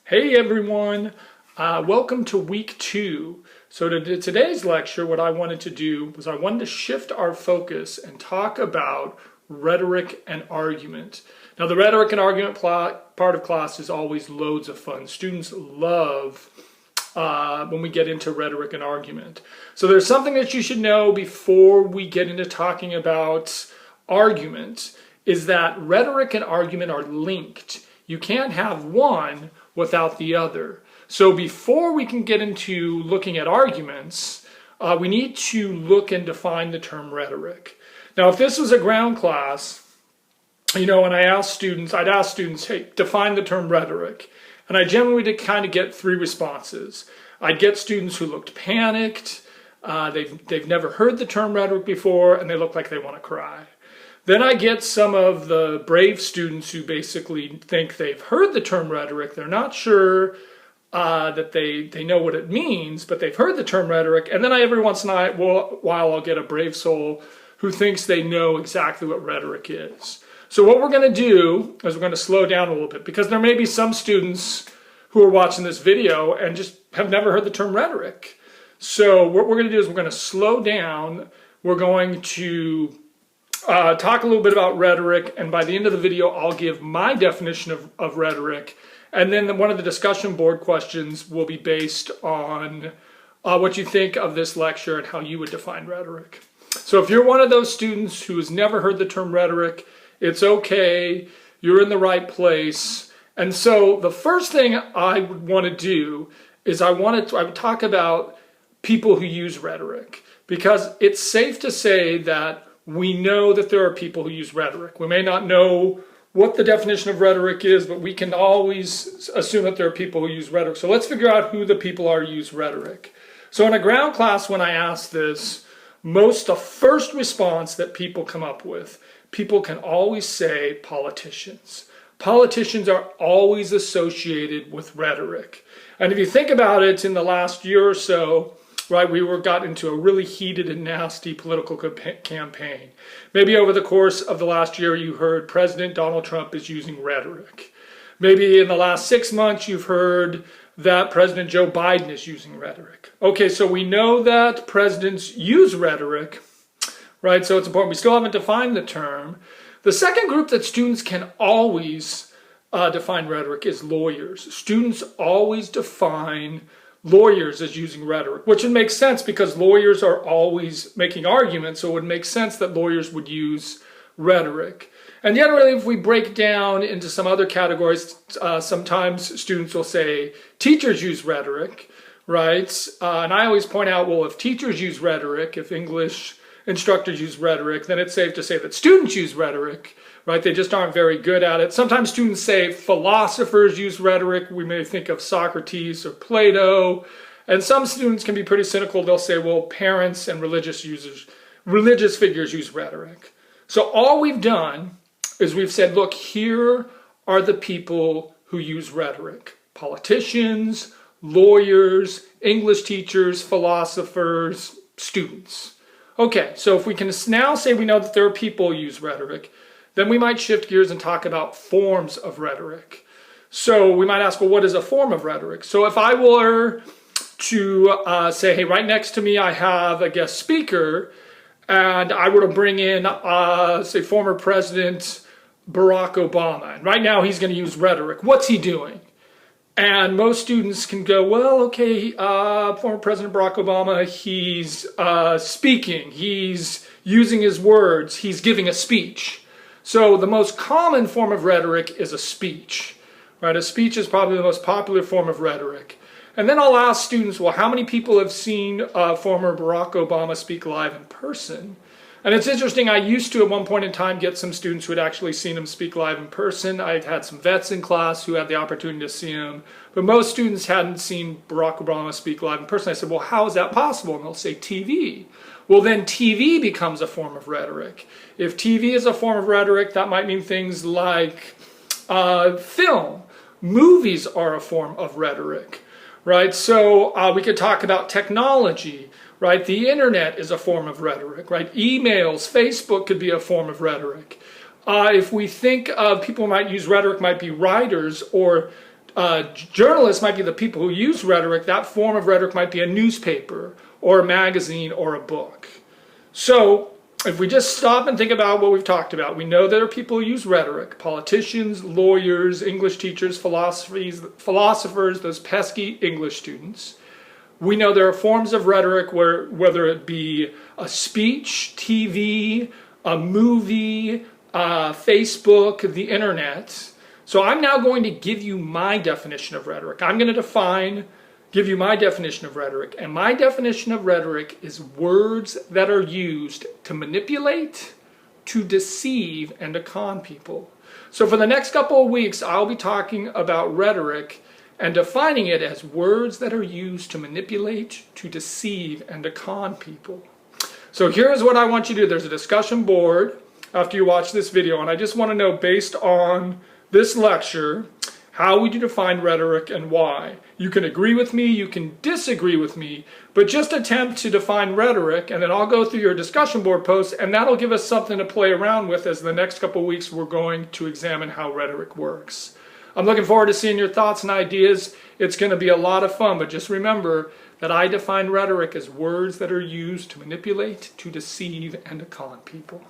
Hey everyone, welcome to week 2. So today's lecture, what I wanted to do was I wanted to shift our focus and talk about rhetoric and argument. Now the rhetoric and argument part of class is always loads of fun. Students love when we get into rhetoric and argument. So there's something that you should know before we get into talking about argument, is that rhetoric and argument are linked. You can't have one without the other. So before we can get into looking at arguments, we need to look and define the term rhetoric. Now, if this was a ground class, and I'd ask students, hey, define the term rhetoric. And I generally would kind of get 3 responses. I'd get students who looked panicked, they've never heard the term rhetoric before, and they look like they want to cry. Then I get some of the brave students who basically think they've heard the term rhetoric. They're not sure that they know what it means, but they've heard the term rhetoric. And then every once in a while I'll get a brave soul who thinks they know exactly what rhetoric is. So what we're going to do is we're going to slow down a little bit, because there may be some students who are watching this video and just have never heard the term rhetoric. So what we're going to do is we're going to slow down. We're going to talk a little bit about rhetoric, and by the end of the video I'll give my definition of rhetoric, and then one of the discussion board questions will be based on what you think of this lecture and how you would define rhetoric. So if you're one of those students who has never heard the term rhetoric, it's okay, you're in the right place. And so the first thing I would want to do is I would talk about people who use rhetoric, because it's safe to say that we know that there are people who use rhetoric. We may not know what the definition of rhetoric is, but we can always assume that there are people who use rhetoric. So let's figure out who the people are who use rhetoric. So in a ground class, when I ask this, the first response that people come up with, people can always say politicians. Politicians are always associated with rhetoric. And if you think about it, in the last year or so, right, we got into a really heated and nasty political campaign. Maybe over the course of the last year you heard President Donald Trump is using rhetoric. Maybe in the last 6 months you've heard that President Joe Biden is using rhetoric. Okay, so we know that presidents use rhetoric, right? So it's important. We still haven't defined the term. The second group that students can always define rhetoric is lawyers. Students always define lawyers as using rhetoric, which would make sense because lawyers are always making arguments, so it would make sense that lawyers would use rhetoric. And yet, really, if we break down into some other categories, sometimes students will say teachers use rhetoric, right? And I always point out, well, if teachers use rhetoric, if English instructors use rhetoric, then it's safe to say that students use rhetoric, right? They just aren't very good at it. Sometimes students say philosophers use rhetoric. We may think of Socrates or Plato. And some students can be pretty cynical. They'll say, well, parents and religious figures use rhetoric. So all we've done is we've said, look, here are the people who use rhetoric. Politicians, lawyers, English teachers, philosophers, students. Okay, so if we can now say we know that there are people who use rhetoric, then we might shift gears and talk about forms of rhetoric. So we might ask, well, what is a form of rhetoric? So if I were to say, hey, right next to me I have a guest speaker, and I were to bring in, say, former President Barack Obama, and right now he's going to use rhetoric. What's he doing? And most students can go, well, okay, former President Barack Obama, he's speaking, he's using his words, he's giving a speech. So the most common form of rhetoric is a speech, right? A speech is probably the most popular form of rhetoric. And then I'll ask students, well, how many people have seen former Barack Obama speak live in person? And it's interesting, I used to at one point in time get some students who had actually seen him speak live in person. I had some vets in class who had the opportunity to see him, but most students hadn't seen Barack Obama speak live in person. I said, well, how is that possible? And they'll say TV. Well, then TV becomes a form of rhetoric. If TV is a form of rhetoric, that might mean things like film. Movies are a form of rhetoric, right? So we could talk about technology. Right? The internet is a form of rhetoric, right? Emails, Facebook could be a form of rhetoric. If we think of people who might use rhetoric, might be writers or Journalists might be the people who use rhetoric. That form of rhetoric might be a newspaper or a magazine or a book. So if we just stop and think about what we've talked about, we know there are people who use rhetoric: politicians, lawyers, English teachers, philosophers, those pesky English students. We know there are forms of rhetoric whether it be a speech, TV, a movie, Facebook, the internet. So I'm now going to give you my definition of rhetoric. I'm going to give you my definition of rhetoric. And my definition of rhetoric is words that are used to manipulate, to deceive, and to con people. So for the next couple of weeks, I'll be talking about rhetoric and defining it as words that are used to manipulate, to deceive, and to con people. So here's what I want you to do. There's a discussion board after you watch this video, and I just want to know, based on this lecture, how would you define rhetoric and why? You can agree with me, you can disagree with me, but just attempt to define rhetoric, and then I'll go through your discussion board posts, and that'll give us something to play around with as the next couple of weeks we're going to examine how rhetoric works. I'm looking forward to seeing your thoughts and ideas. It's going to be a lot of fun, but just remember that I define rhetoric as words that are used to manipulate, to deceive, and to con people.